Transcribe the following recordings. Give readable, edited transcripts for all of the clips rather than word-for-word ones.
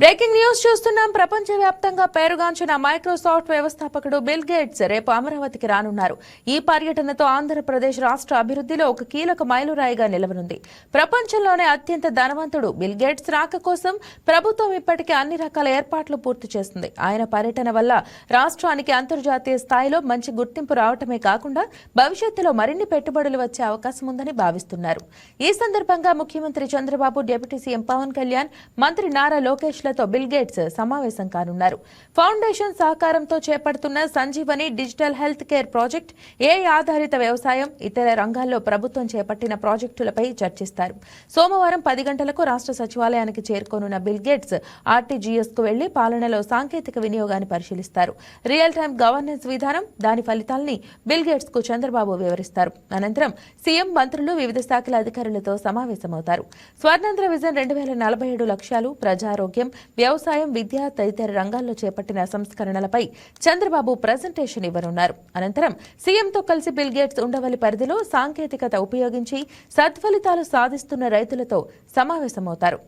Breaking news చూస్తున్నాం. ప్రపంచవ్యాప్తంగా పేరుగాంచిన మైక్రోసాఫ్ట్ వ్యవస్థాపకుడు బిల్ గేట్స్ రేపు అమరావతికి రానున్నారు. ఈ పర్యటనతో ఆంధ్రప్రదేశ్ రాష్ట్ర అభివృద్ధిలో ఒక కీలక మైలురాయిగా నిలవనుంది. ప్రపంచంలోనే అత్యంత ధనవంతుడు బిల్ గేట్స్ రాక కోసం ప్రభుత్వం ఇప్పటికే అన్ని రకాల ఏర్పాట్లు పూర్తి చేస్తుంది. ఆయన పర్యటన వల్ల రాష్ట్రానికి అంతర్జాతీయ స్థాయిలో మంచి గుర్తింపు రావటమే కాకుండా భవిష్యత్తులో మరిన్ని పెట్టుబడులు వచ్చే అవకాశం ఉందని భావిస్తున్నారు. ఈ సందర్భంగా ముఖ్యమంత్రి చంద్రబాబు, డిప్యూటీ సీఎం పవన్ కళ్యాణ్, మంత్రి నారా లోకేష్ లతో బిల్ గేట్స్ సమావేశం కానున్నారు. ఫౌండేషన్ సహకారంతో చేపడుతున్న Sanjeevani digital health care project, AI ఆధారిత వ్యవసాయం, ఇతర రంగాల్లో ప్రభుత్వం చేపట్టిన ప్రాజెక్టులపై చర్చిస్తారు. సోమవారం 10 గంటలకు రాష్ట్ర సచివాలయానికి చేరుకోనున్న బిల్ గేట్స్ ఆర్టీజీఎస్ కు వెళ్లి పాలనలో సాంకేతిక వినియోగాన్ని పరిశీలిస్తారు. రియల్ టైం గవర్నెన్స్ విధానం, దాని ఫలితాల్ని బిల్ గేట్స్ కు చంద్రబాబు వివరిస్తారు. అనంతరం సీఎం, మంత్రులు, వివిధ శాఖల అధికారులతో సమావేశమవుతారు. స్వర్ణాంధ్ర విజన్ 2047 లక్ష్యాలు, ప్రజారోగ్యం, వ్యవసాయం, విద్య తదితర రంగాల్లో చేపట్టిన సంస్కరణలపై చంద్రబాబు ప్రజెంటేషన్ ఇవ్వనున్నారు. అనంతరం సీఎంతో కలిసి బిల్ గేట్స్ ఉండవల్లి పరిధిలో సాంకేతికత ఉపయోగించి సత్ఫలితాలు సాధిస్తున్న రైతులతో సమావేశమవుతారు.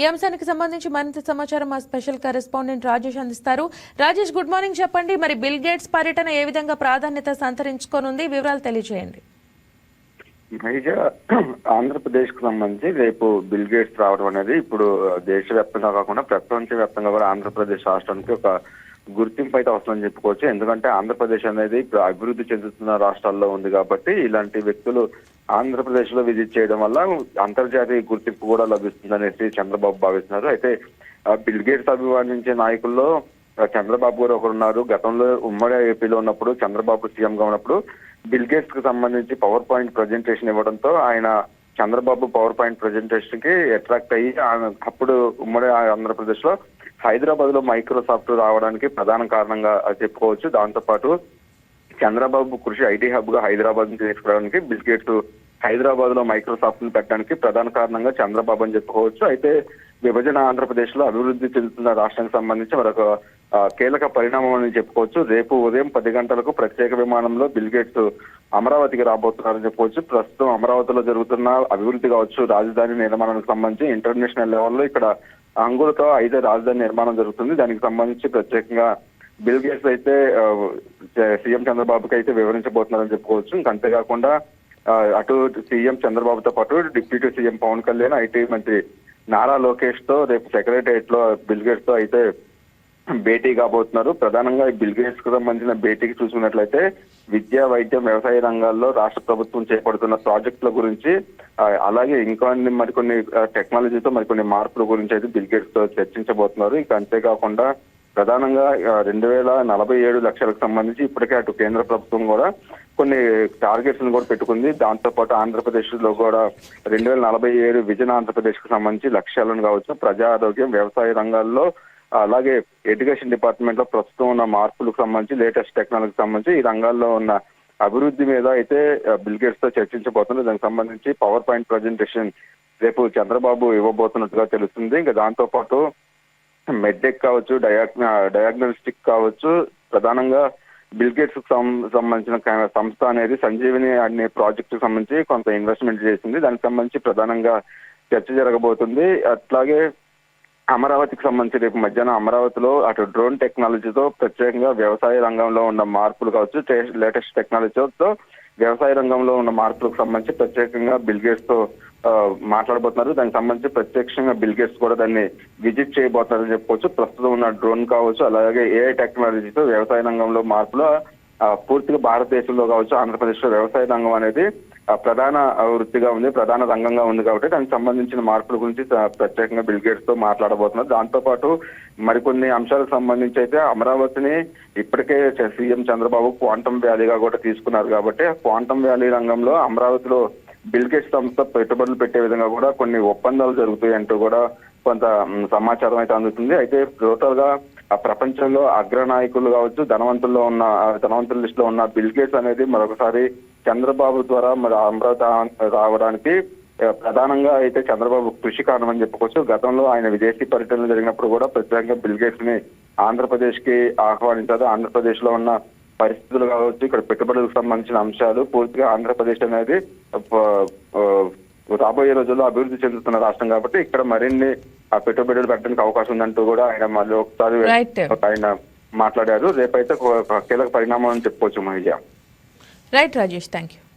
ఈ అంశానికి సంబంధించి మరింత సమాచారం మా స్పెషల్ కరెస్పాండెంట్ రాజేష్ అందిస్తారు. Rajesh, good morning. చెప్పండి, మరి బిల్ గేట్స్ పర్యటన ఏ విధంగా ప్రాధాన్యత సంతరించుకోనుంది? వివరాలు తెలియజేయండి. ఆంధ్రప్రదేశ్ కు సంబంధించి రేపు బిల్ గేట్స్ రావడం అనేది ఇప్పుడు దేశవ్యాప్తంగా కాకుండా ప్రపంచవ్యాప్తంగా కూడా ఆంధ్రప్రదేశ్ రాష్ట్రానికి ఒక గుర్తింపు అయితే వస్తుందని చెప్పుకోవచ్చు. ఎందుకంటే ఆంధ్రప్రదేశ్ అనేది ఇప్పుడు అభివృద్ధి చెందుతున్న రాష్ట్రాల్లో ఉంది కాబట్టి ఇలాంటి వ్యక్తులు ఆంధ్రప్రదేశ్ లో విజిట్ చేయడం వల్ల అంతర్జాతీయ గుర్తింపు కూడా లభిస్తుందనేసి చంద్రబాబు భావిస్తున్నారు. అయితే బిల్ గేట్స్ అభివర్ణించే నాయకుల్లో చంద్రబాబు గారు ఒకరున్నారు. గతంలో ఉమ్మడి ఏపీలో ఉన్నప్పుడు చంద్రబాబు సీఎం గా ఉన్నప్పుడు బిల్ గేట్స్ కు సంబంధించి పవర్ పాయింట్ ప్రజెంటేషన్ ఇవ్వడంతో ఆయన చంద్రబాబు పవర్ పాయింట్ ప్రజెంటేషన్ కి అట్రాక్ట్ అయ్యి అప్పుడు ఉమ్మడి ఆంధ్రప్రదేశ్ లో హైదరాబాద్ లో మైక్రోసాఫ్ట్ రావడానికి ప్రధాన కారణంగా చెప్పుకోవచ్చు. దాంతో పాటు చంద్రబాబు కృషి ఐటీ హబ్ గా హైదరాబాద్ ని తీసుకురావడానికి బిల్ గేట్స్ హైదరాబాద్ లో మైక్రోసాఫ్ట్ ని పెట్టడానికి ప్రధాన కారణంగా చంద్రబాబు అని చెప్పుకోవచ్చు. అయితే విభజన ఆంధ్రప్రదేశ్ లో అభివృద్ధి చెందుతున్న రాష్ట్రానికి సంబంధించి మరొక కీలక పరిణామం అని చెప్పుకోవచ్చు. రేపు ఉదయం 10 గంటలకు ప్రత్యేక విమానంలో బిల్ గేట్స్ అమరావతికి రాబోతున్నారని చెప్పుకోవచ్చు. ప్రస్తుతం అమరావతిలో జరుగుతున్న అభివృద్ధి కావచ్చు, రాజధాని నిర్మాణానికి సంబంధించి ఇంటర్నేషనల్ లెవెల్లో ఇక్కడ అంగులతో అయితే రాజధాని నిర్మాణం జరుగుతుంది. దానికి సంబంధించి ప్రత్యేకంగా బిల్ గేట్స్ అయితే సీఎం చంద్రబాబుకి అయితే వివరించబోతున్నారని చెప్పుకోవచ్చు. ఇంకా అంతేకాకుండా అటు సీఎం చంద్రబాబుతో పాటు deputy CM Pawan Kalyan, IT మంత్రి నారా లోకేష్ తో రేపు సెక్రటరియట్ లో బిల్ గేట్స్ తో అయితే భేటీ కాబోతున్నారు. ప్రధానంగా బిల్ గేట్స్ కు సంబంధించిన భేటీకి చూసుకున్నట్లయితే విద్య, వైద్యం, వ్యవసాయ రంగాల్లో రాష్ట్ర ప్రభుత్వం చేపడుతున్న ప్రాజెక్టుల గురించి, అలాగే ఇంకా మరికొన్ని టెక్నాలజీతో మరికొన్ని మార్పుల గురించి అయితే బిల్ గేట్స్ తో చర్చించబోతున్నారు. ఇక అంతేకాకుండా ప్రధానంగా 2047 లక్షలకు సంబంధించి ఇప్పటికే అటు కేంద్ర ప్రభుత్వం కూడా కొన్ని టార్గెట్స్ ను కూడా పెట్టుకుంది. దాంతో పాటు ఆంధ్రప్రదేశ్ లో కూడా 2047 విజన్ ఆంధ్రప్రదేశ్ కు సంబంధించి లక్ష్యాలను కావచ్చు, ప్రజా ఆరోగ్యం, వ్యవసాయ రంగాల్లో, అలాగే ఎడ్యుకేషన్ డిపార్ట్మెంట్ లో ప్రస్తుతం ఉన్న మార్పులకు సంబంధించి, లేటెస్ట్ టెక్నాలజీకి సంబంధించి ఈ రంగాల్లో ఉన్న అభివృద్ధి మీద అయితే బిల్ గేట్స్ తో చర్చించబోతున్నారు. దానికి సంబంధించి పవర్ పాయింట్ ప్రజెంటేషన్ రేపు చంద్రబాబు ఇవ్వబోతున్నట్టుగా తెలుస్తుంది. ఇంకా దాంతో పాటు మెడ్టెక్ కావచ్చు, డయాగ్నోస్టిక్ కావచ్చు, ప్రధానంగా బిల్ గేట్స్ కు సంబంధించిన సంస్థ అనేది సంజీవని అనే ప్రాజెక్ట్ కు సంబంధించి కొంత ఇన్వెస్ట్మెంట్ చేసింది. దానికి సంబంధించి ప్రధానంగా చర్చ జరగబోతుంది. అట్లాగే అమరావతికి సంబంధించి రేపు మధ్యాహ్నం అమరావతిలో అటు డ్రోన్ టెక్నాలజీతో ప్రత్యేకంగా వ్యవసాయ రంగంలో ఉన్న మార్పులు కావచ్చు, లేటెస్ట్ టెక్నాలజీతో వ్యవసాయ రంగంలో ఉన్న మార్పులకు సంబంధించి ప్రత్యేకంగా బిల్ గేట్స్ తో మాట్లాడబోతున్నారు. దానికి సంబంధించి ప్రత్యక్షంగా బిల్ గేట్స్ కూడా దాన్ని విజిట్ చేయబోతున్నారని చెప్పుకోవచ్చు. ప్రస్తుతం ఉన్న డ్రోన్ కావచ్చు, అలాగే ఏఐ టెక్నాలజీతో వ్యవసాయ రంగంలో మార్పులు పూర్తిగా భారతదేశంలో కావచ్చు, ఆంధ్రప్రదేశ్ లో వ్యవసాయ రంగం అనేది ప్రధాన వృత్తిగా ఉంది, ప్రధాన రంగంగా ఉంది కాబట్టి దానికి సంబంధించిన మార్పుల గురించి ప్రత్యేకంగా బిల్ గేట్స్ తో మాట్లాడబోతున్నారు. దాంతో పాటు మరికొన్ని అంశాలకు సంబంధించి అయితే అమరావతిని ఇప్పటికే సీఎం చంద్రబాబు క్వాంటమ్ వ్యాలీగా కూడా తీసుకున్నారు కాబట్టి ఆ క్వాంటమ్ వ్యాలీ రంగంలో అమరావతిలో బిల్ గేట్స్ సంస్థ పెట్టుబడులు పెట్టే విధంగా కూడా కొన్ని ఒప్పందాలు జరుగుతాయి అంటూ కూడా కొంత సమాచారం అయితే అందుతుంది. అయితే టోటల్ గా ఆ ప్రపంచంలో అగ్రనాయకులు కావచ్చు, ధనవంతుల లిస్ట్ లో ఉన్న బిల్ గేట్స్ అనేది మరొకసారి చంద్రబాబు ద్వారా మరి అమరావతి రావడానికి ప్రధానంగా అయితే చంద్రబాబు కృషి కారణమని చెప్పుకోవచ్చు. గతంలో ఆయన విదేశీ పర్యటనలు జరిగినప్పుడు కూడా ప్రత్యేకంగా బిల్ గేట్స్ ని ఆంధ్రప్రదేశ్ కి ఆహ్వానించారు. ఆంధ్రప్రదేశ్ లో ఉన్న పరిస్థితులు కావచ్చు, ఇక్కడ పెట్టుబడులకు సంబంధించిన అంశాలు పూర్తిగా ఆంధ్రప్రదేశ్ అనేది రాబోయే రోజుల్లో అభివృద్ధి చెందుతున్న రాష్ట్రం కాబట్టి ఇక్కడ మరిన్ని పెట్టుబడులు పెట్టడానికి అవకాశం ఉందంటూ కూడా ఆయన మళ్ళీ ఒకసారి రైట్ ఆయన మాట్లాడారు. రేపైతే ఒక కీలక పరిణామం అని చెప్పుకోవచ్చు మహిళ. Right Rajesh, thank you.